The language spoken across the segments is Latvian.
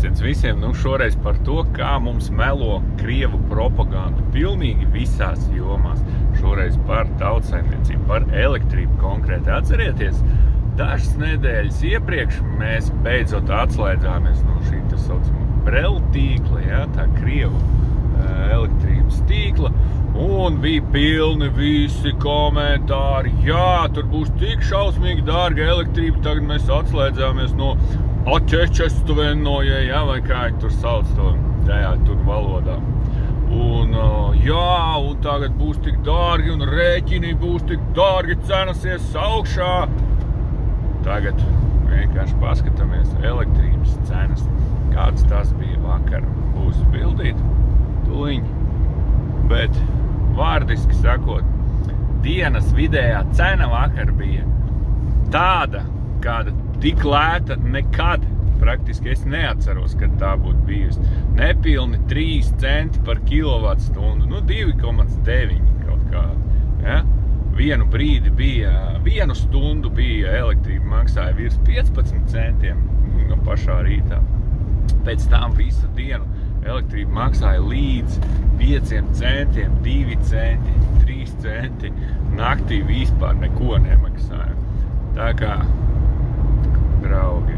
Sveiciens visiem, šoreiz par to, kā mums melo Krievu propagandu pilnīgi visās jomās. Šoreiz par tautsaimniecību, par elektrību konkrēti. Atcerieties, dažas nedēļas iepriekš mēs beidzot atslēdzāmies no šī tā saucamā Brelu tīkla, tā Krievu elektrības tīkla, un bija pilni visi komentāri. Jā, tur būs tik šausmīgi dārga elektrība, tagad mēs atslēdzāmies no Atečestuvenoje, vai kā viņi tur sauc to tajā tur valodā. Un un tagad būs tik dārgi, un rēķini būs tik dārgi, cenas ies augšā. Tagad vienkārši paskatāmies elektrības cenas, kāds tas bija vakar. Būs bildīt tuliņ, bet vārdiski sakot, dienas vidējā cena vakar bija tāda, kāda tik lēta nekad, praktiski es neatceros, kad tā būtu bijusi. Nepilni 3 centi par kilovatstundu, 2,9 kaut kāda. Vienu brīdi vienu stundu bija elektrība maksāja virs 15 centiem no pašā rītā. Pēc tam visu dienu elektrība maksāja līdz 5 centiem, 2 centi, 3 centi. Naktī vispār neko nemaksāja. Tā kā, draugi,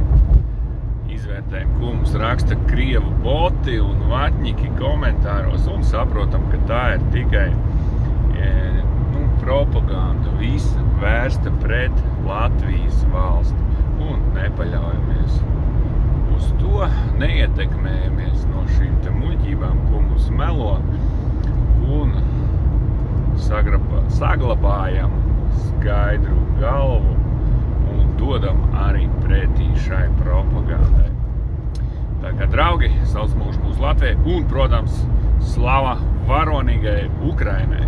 izvērtējam, ko mums raksta Krievu boti un vatņiki komentāros, un saprotam, ka tā ir tikai propaganda visa vērsta pret Latvijas valsti. Un nepaļaujamies uz to, neietekmējamies no šīm te muļķībām, ko mums melo, un saglabājam skaidru galvu un dodam arī pretī šai propagandai. Tā kā, draugi, sauc mūsu Latvijai un, protams, slava varonīgai Ukrainai!